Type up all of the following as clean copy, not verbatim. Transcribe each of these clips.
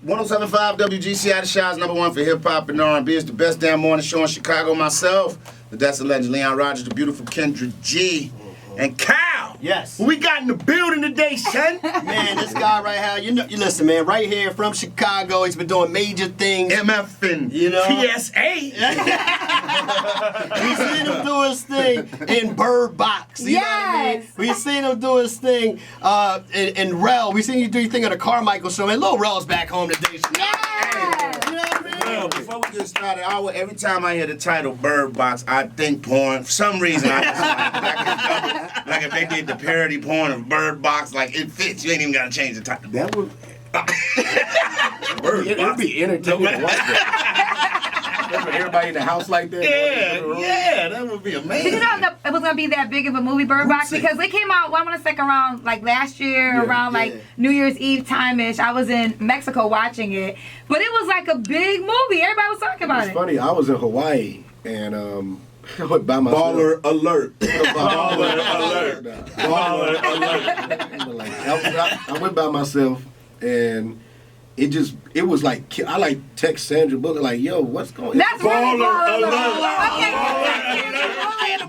107.5 WGCI, the Shaw's #1 for hip-hop and R&B. It's the best damn morning show in Chicago. Myself, the That's a Legend, Leon Rogers, the beautiful Kendra G, and Kyle. Yes. Who we got in the building today, son? Man, this guy right here, you listen, man, right here from Chicago, he's been doing major things. MF and PSA. We seen him do his thing in Bird Box. You know what I mean? We seen him do his thing in Rel. We seen you do your thing on the Carmichael show. And Lil Rel's back home today. Yes. You know what I mean? Well, before we get started, every time I hear the title Bird Box, I think porn. For some reason, I just like if they did the parody porn of Bird Box, like it fits. You ain't even got to change the title. That would Bird Box. be entertaining to watch that. That's for everybody in the house like that. Yeah, that would be amazing. Did you know that it was gonna be that big of a movie, Bird Box? Because it came out, I want to say around like last year, around like New Year's Eve time-ish. I was in Mexico watching it, but it was like a big movie. Everybody was talking about It's funny. I was in Hawaii and I went by myself. Baller alert. Baller alert. Baller alert. I went by myself and it was like, I like text Sandra Bullock like, yo, what's going on? That's really Baller alert. alert. Okay. I did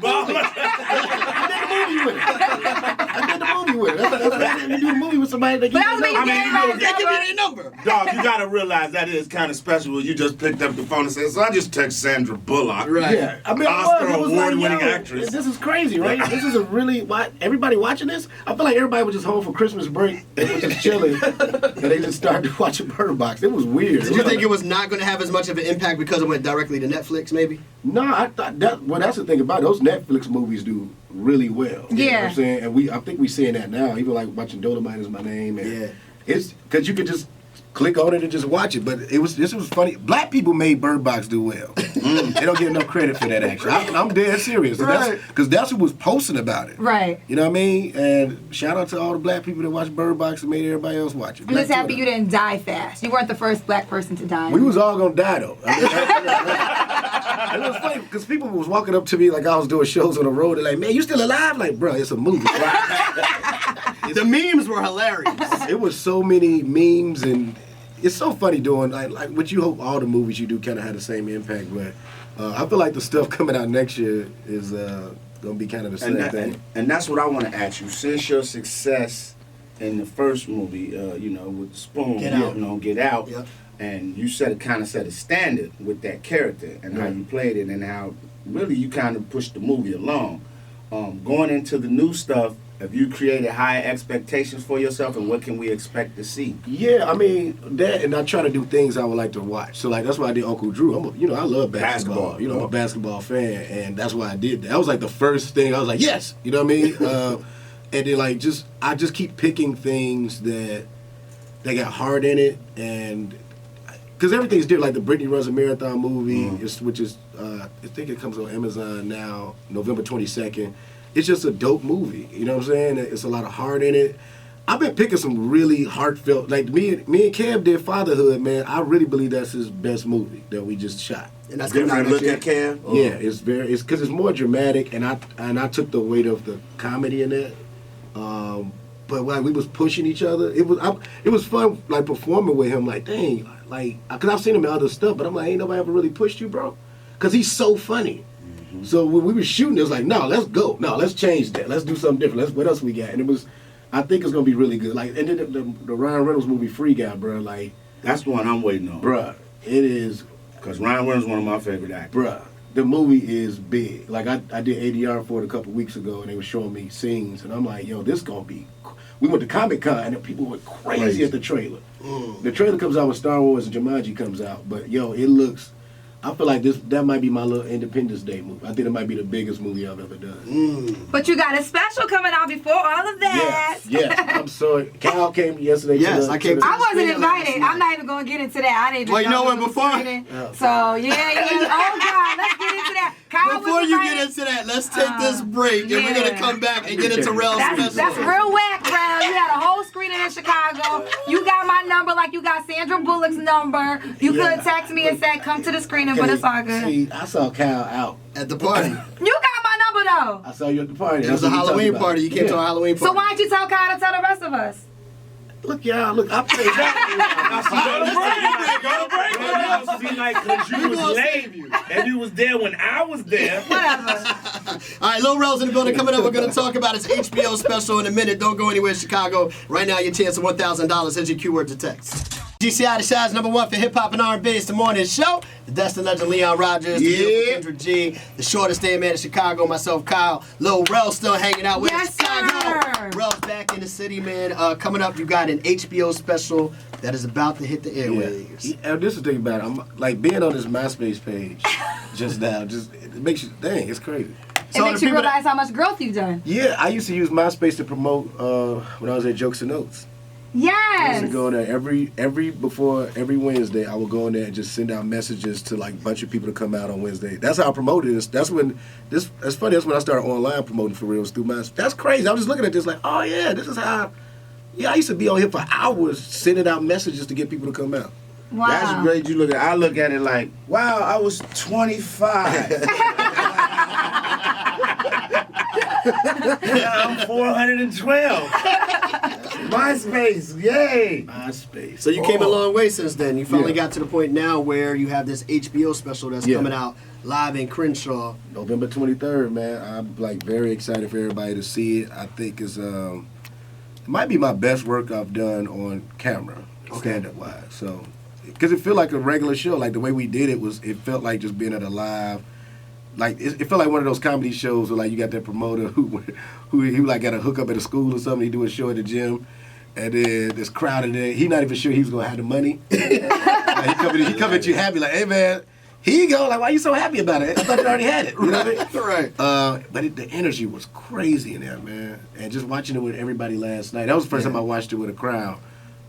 the movie with her. That's what I did. You do a movie with somebody that But that was when you I mean, gave you know, everybody They give number. me their number. Dog, you gotta realize that is kind of special when you just picked up the phone and said, so I just text Sandra Bullock. Right. Yeah, I mean, Oscar it was award-winning like, yo, actress. This is crazy, right? This is a really everybody watching this. I feel like everybody was just home for Christmas break and was just chilling, and they just started watching Bird Box. It was weird. Did you think it was not going to have as much of an impact because it went directly to Netflix, maybe? No, I thought that. Well, that's the thing about it. Those Netflix movies do really well. You know what I'm saying? And I think we seeing that now. Even like watching Dolomite Is My Name. And it's because you could just click on it and just watch it. But this was funny. Black people made Bird Box do well. They don't get no credit for that. Actually, I'm dead serious. Right. Because that's who was posting about it. Right. You know what I mean? And shout out to all the black people that watched Bird Box and made everybody else watch it. I'm just Black happy you Twitter. didn't die fast. You weren't the first black person to die. We was all gonna die though. And it was funny because people was walking up to me like I was doing shows on the road. They're like, "Man, you still alive?" Like, bro, it's a movie. The memes were hilarious. It was so many memes and it's so funny doing like what you hope all the movies you do kind of have the same impact. But I feel like the stuff coming out next year is gonna be kind of the same thing. And that's what I want to ask you. Since your success in the first movie, with the spoon, Get Out, and you kind of set a standard with that character and how you played it and how really you kind of pushed the movie along. Going into the new stuff, have you created higher expectations for yourself, and what can we expect to see? Yeah, I mean that, and I try to do things I would like to watch. So like that's why I did Uncle Drew. I love basketball. I'm a basketball fan, and that's why I did that. That was like the first thing I was like, yes, you know what I mean. And then I just keep picking things that they got heart in it, and because everything's different. Like the Brittany Runs a Marathon movie, which is I think it comes on Amazon now, November 22nd. It's just a dope movie. You know what I'm saying? It's a lot of heart in it. I've been picking some really heartfelt. Like me and Cam did Fatherhood, man. I really believe that's his best movie that we just shot. And that's Different look at Cam. Yeah, it's because it's more dramatic, and I took the weight of the comedy in it. But like we was pushing each other, it was fun like performing with him. Like dang, because I've seen him in other stuff, but I'm like, ain't nobody ever really pushed you, bro, because he's so funny. So when we were shooting, it was like, no, let's go. No, let's change that. Let's do something different. What else we got? And I think it's gonna be really good. Like, and then the Ryan Reynolds movie, Free Guy, bro. Like, that's the one I'm waiting on, bruh. It is, because Ryan Reynolds is one of my favorite actors, bruh. The movie is big. Like I did ADR for it a couple weeks ago, and they were showing me scenes, and I'm like, yo, this gonna be. We went to Comic-Con, and people went crazy at the trailer. The trailer comes out when Star Wars and Jumanji comes out, but yo, it looks. I feel like that might be my little Independence Day movie. I think it might be the biggest movie I've ever done. But you got a special coming out before all of that. Yes. I'm sorry. Kyle came yesterday. Yes, I came. I wasn't invited. I'm not even going to get into that. I didn't even Well, you know what, it was before- screening. So, yeah. Oh, God, let's get into that. Kyle Before was you invited. get into that, let's take this break, and we're going to come back and get into Rel's special. That's real whack, Rel. You had a whole screening in Chicago. You got my number like you got Sandra Bullock's number. You could text me and say, come to the screening, but it's all good. See, I saw Kyle out. At the party. You got my number, though. I saw you at the party. It was a Halloween party. You came to a Halloween party. So why don't you tell Kyle to tell the rest of us? Look, y'all. Look, I played. be like, because you was lame, and you was there when I was there. Whatever. All right, Lil Rel's in the building. Coming up, we're going to talk about his HBO special in a minute. Don't go anywhere, Chicago. Right now, your chance of $1,000. Here's your keyword to text. GCI, the Shy's #1 for hip-hop and R&B. It's the morning show. The Destin legend, Leon Rogers. The beautiful Kendra G. The shortest day man in Chicago, myself, Kyle. Lil Rel still hanging out with us. Chicago. Rel's back in the city, man. Coming up, you got an HBO special that is about to hit the airwaves. Yeah, this is the thing about it. I'm like being on this MySpace page just now. It makes you, dang, it's crazy. It makes you realize how much growth you've done. Yeah, I used to use MySpace to promote when I was at Jokes and Notes. I Yes. used to go in there before every Wednesday. I would go in there and just send out messages to like a bunch of people to come out on Wednesday. That's how I promoted this. That's funny. That's when I started online promoting for real through MySpace. That's crazy. I was just looking at this like, oh yeah, this is how. Yeah, I used to be on here for hours sending out messages to get people to come out. Wow. That's great. I look at it like, wow, I was 25. Now I'm 412. MySpace, yay! MySpace. So you came a long way since then. You finally got to the point now where you have this HBO special that's coming out live in Crenshaw. November 23rd, man. I'm like very excited for everybody to see it. I think it's it might be my best work I've done on camera, stand-up wise. So, because it felt like a regular show, like the way we did it felt like just being at a live. Like it felt like one of those comedy shows where like you got that promoter who like got a hookup at a school or something. He do a show at the gym, and then this crowd in there. He not even sure he was gonna have the money. Like, he come at you happy like, hey man, here you go. Like, why you so happy about it? I thought you already had it. You know what I mean? Right. But the energy was crazy in there, man. And just watching it with everybody last night. That was the first time I watched it with a crowd,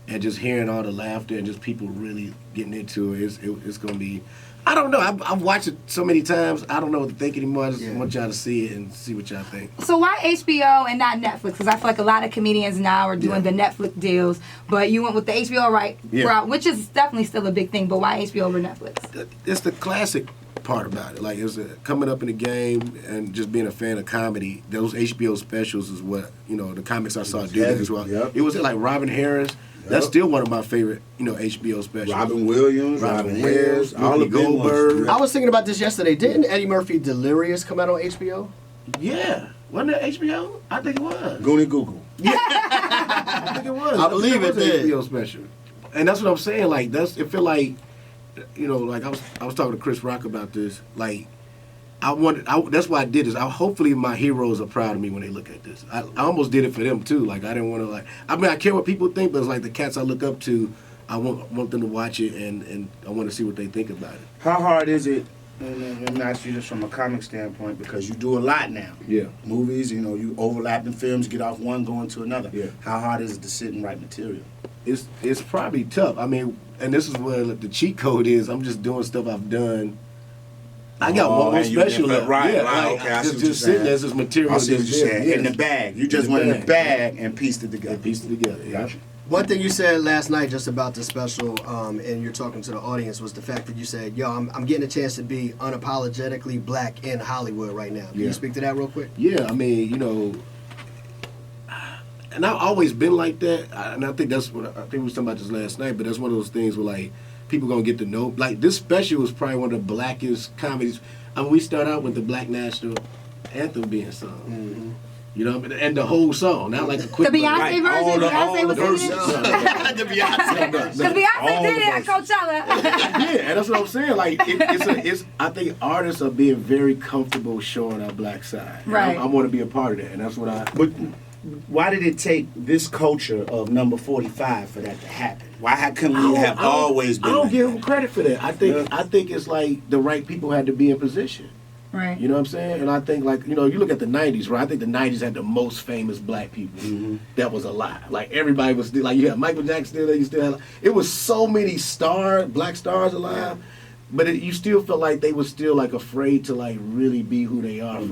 and just hearing all the laughter and just people really getting into it. It's gonna be. I don't know. I've watched it so many times. I don't know what to think anymore. I just want y'all to see it and see what y'all think. So why HBO and not Netflix? Because I feel like a lot of comedians now are doing the Netflix deals, but you went with the HBO route, which is definitely still a big thing. But why HBO over Netflix? It's the classic part about it. Like it's coming up in the game and just being a fan of comedy. Those HBO specials is what the comics I saw do that as well. Yep. It was like Robin Harris. That's still one of my favorite, HBO specials. Robin Williams, Robin Harris, all the Goldberg. I was thinking about this yesterday. Didn't Eddie Murphy Delirious come out on HBO? Yeah. Wasn't it HBO? I think it was. Goonie Google. Yeah. I think it was. I believe it was an did. HBO special. And that's what I'm saying. Like, it feel like, like I was talking to Chris Rock about this. Like, that's why I did this. Hopefully my heroes are proud of me when they look at this. I almost did it for them too. Like I didn't want to I care what people think, but it's like the cats I look up to. I want them to watch it and I want to see what they think about it. How hard is it? And I'm not you just from a comic standpoint because you do a lot now. Yeah. Movies, you overlap in films, get off one, go into another. Yeah. How hard is it to sit and write material? It's probably tough. I mean, and this is where the cheat code is. I'm just doing stuff I've done. I got one more special left. Right, yeah, right, like, okay. I see what just you're sitting as this material. I see what you're saying. Yes. In the bag. You just went in the bag and pieced it together. Yeah. Gotcha. One thing you said last night just about the special, and you're talking to the audience, was the fact that you said, yo, I'm getting a chance to be unapologetically black in Hollywood right now. Can you speak to that real quick? Yeah, I mean, and I've always been like that, and I think that's what I think we was talking about this last night. But that's one of those things where like people gonna get to know. Like this special was probably one of the blackest comedies. I mean, we start out with the Black National Anthem being sung. Mm-hmm. And the whole song, not like a quick. The Beyonce version. Beyonce was singing it. The Beyonce version. Because Beyonce did it at Coachella. Yeah, and that's what I'm saying. Like, I think artists are being very comfortable showing our black side. Right. I want to be a part of that, and that's what I. But why did it take this culture of number 45 for that to happen? Why couldn't we have always been? I don't like give that? them credit for that. I think it's like the right people had to be in position. Right. You know what I'm saying? And I think like, you look at the 90s, right? I think the 90s had the most famous black people. Mm-hmm. That was a lot. Like everybody was still, like you had Michael Jackson still there, you still had, it was so many black stars alive, but you still felt like they were still like afraid to like really be who they are For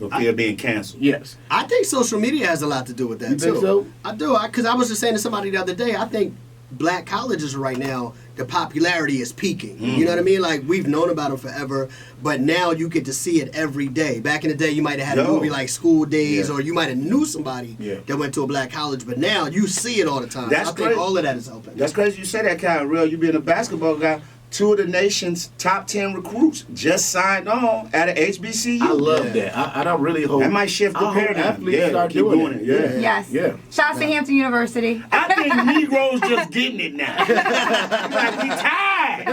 fear of being canceled. Yes. I think social media has a lot to do with that You too. think so? I do, because I was just saying to somebody the other day, I think black colleges right now, the popularity is peaking. Mm. You know what I mean? Like, we've known about them forever, but now you get to see it every day. Back in the day, you might have had a movie like School Days, or you might have knew somebody that went to a black college, but now you see it all the time. I think all of that is helping. That's crazy you say that, Kyle. Real, you being a basketball guy, 2 of the nation's top 10 recruits just signed on at an HBCU. I love that. I don't really hope that might shift the paradigm. Athletes start keep doing it. Yeah. Yes. Yeah. Shouts to Hampton University. I think Negroes just getting it now. Like, we tired.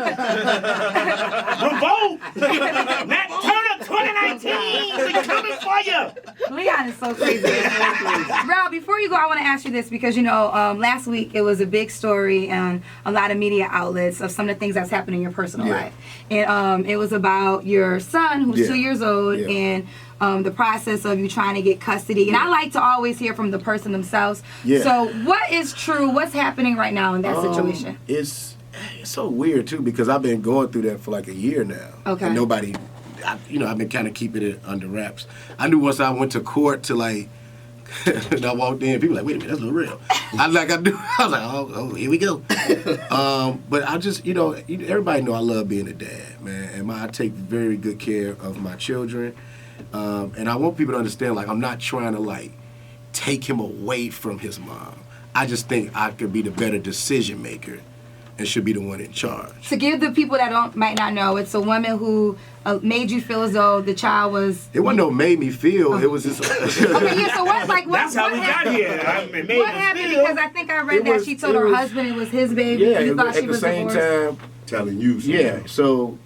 Revolt. Nat Turner 2019. We coming for you. Leon is so crazy. Ralph, before you go, I want to ask you this because, last week it was a big story on a lot of media outlets of some of the things that's happened in your personal life. And it was about your son, who's 2 years old, and the process of you trying to get custody. And I like to always hear from the person themselves. Yeah. So what is true? What's happening right now in that situation? It's so weird, too, because I've been going through that for like a year now. Okay. And nobody, I've been kind of keeping it under wraps. I knew once I went to court to like, and I walked in, people were like, wait a minute, that's a little real. I was like, oh, here we go. But I just, everybody know I love being a dad, man. And I take very good care of my children. And I want people to understand, like, I'm not trying to, like, take him away from his mom. I just think I could be the better decision maker and should be the one in charge. To give the people that might not know, it's a woman who made you feel as though the child was... It wasn't no made me feel. It was just... Okay, yeah, so what That's how we got here. What happened? Because I think I read that she told her husband it was his baby. Yeah, you thought she at the was same divorced. time... Telling you. Yeah, so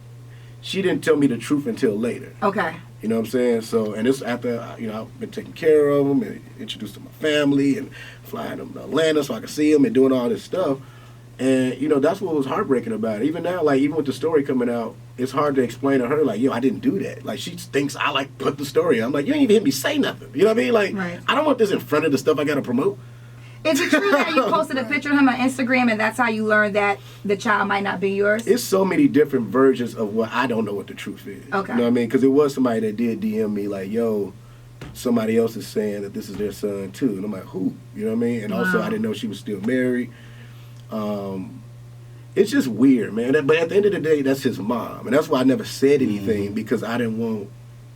she didn't tell me the truth until later. Okay. You know what I'm saying? So, and it's after, I've been taking care of them and introduced to my family and flying them to Atlanta so I could see them and doing all this stuff. And, that's what was heartbreaking about it. Even now, like, even with the story coming out, it's hard to explain to her, like, I didn't do that. Like, she thinks I, like, put the story out. I'm like, you ain't even hear me say nothing. You know what I mean? Like, right. I don't want this in front of the stuff I got to promote. Is it true that you posted a picture of him on Instagram and that's how you learned that the child might not be yours? It's so many different versions of what I don't know what the truth is. Okay. You know what I mean? Because it was somebody that did DM me, like, yo, somebody else is saying that this is their son, too. And I'm like, who? You know what I mean? And also, I didn't know she was still married. It's just weird, man. But at the end of the day, that's his mom. And that's why I never said anything, because I didn't want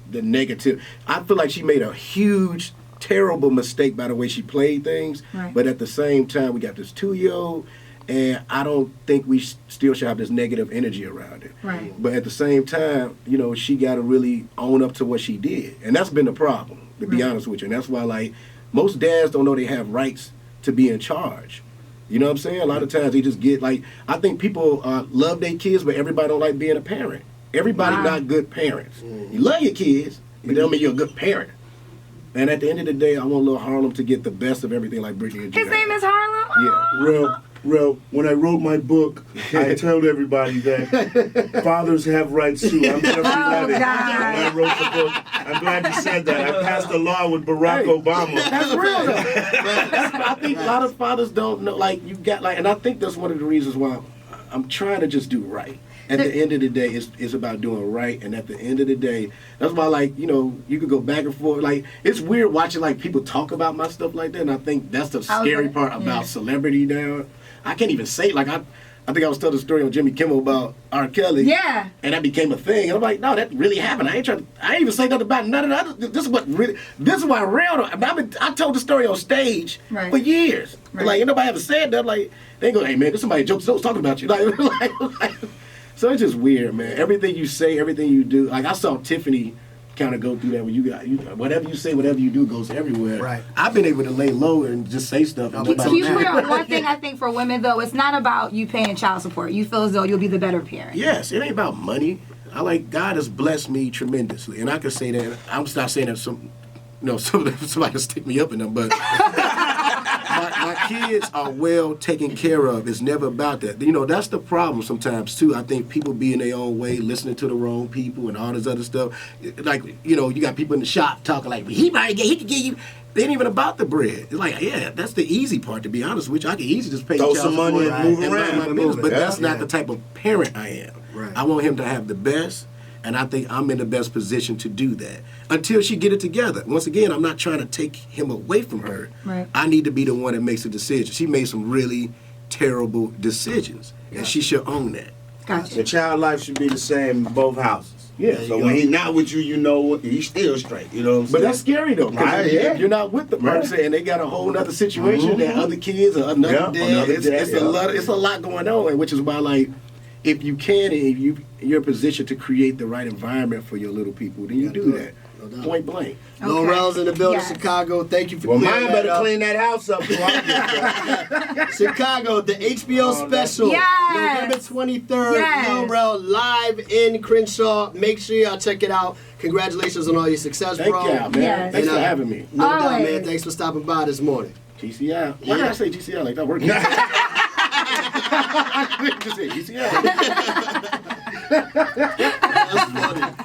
the negative. I feel like she made a huge, terrible mistake by the way she played things. Right. But at the same time, we got this 2-year-old, and I don't think we still should have this negative energy around it. Right. But at the same time, she got to really own up to what she did. And that's been the problem, to be honest with you. And that's why, like, most dads don't know they have rights to be in charge. You know what I'm saying? A lot of times they just get, like, I think people love their kids, but everybody don't like being a parent. Everybody not good parents. You love your kids, but that don't mean you're a good parent. And at the end of the day, I want little Harlem to get the best of everything like Brittany and His name is Harlem? Yeah. Real, when I wrote my book, I told everybody that fathers have rights too. I'm Jeffrey Levy. When I wrote the book, I'm glad you said that. I passed a law with Barack Obama. That's real though. I think a lot of fathers don't know, like, and I think that's one of the reasons why I'm trying to just do right. At the end of the day, it's about doing right. And at the end of the day, that's why, like, you could go back and forth. Like, it's weird watching, like, people talk about my stuff like that. And I think that's the scary part about celebrity now. I can't even say, like, I think I was telling a story on Jimmy Kimmel about R. Kelly. Yeah. And that became a thing. And I'm like, no, that really happened. I ain't even say nothing about none of that. This is why real. I told the story on stage for years. Right. Like, ain't nobody ever said that. Like, they go, hey, man, this somebody jokes talking about you. Like, so it's just weird, man. Everything you say, everything you do. Like, I saw Tiffany kind of go through that when whatever you say, whatever you do goes everywhere. Right. I've been able to lay low and just say stuff. Can you put on one thing, I think, for women, though? It's not about you paying child support. You feel as though you'll be the better parent. Yes, it ain't about money. God has blessed me tremendously. And I can say that, I'm not saying that somebody will stick me up in them, but my kids are well taken care of. It's never about that. That's the problem sometimes, too. I think people be in their own way, listening to the wrong people and all this other stuff. Like, you got people in the shop talking like, he could give you. They ain't even about the bread. It's like, yeah, that's the easy part, to be honest with you. I can easily just pay throw some money and move around. My business, but that's not the type of parent I am. Right. I want him to have the best. And I think I'm in the best position to do that until she get it together. Once again, I'm not trying to take him away from her. Right. I need to be the one that makes the decision. She made some really terrible decisions, and she should own that. Gotcha. The child life should be the same in both houses. Yeah. So when he's not with you, he's still straight. You know what I'm saying? But that's scary though, because you're not with the person, and they got a whole other situation. They other kids or another dad. It's a lot going on, which is why, like, if you can, and if you're in a position to create the right environment for your little people, then you do that. No doubt. Point blank. Okay. Laurel's in the building, yes. Chicago. Thank you for clearing mine better that up. clean that house up. Chicago, the HBO special. Yes. November 23rd. Yes. Laurel live in Crenshaw. Make sure y'all check it out. Congratulations on all your success, Thank bro. y'all, man. Yes. Thanks for having me. No doubt, Always. man. Thanks for stopping by this morning. GCI. Why did I say GCI like that? Working. Just say GCI. That's funny.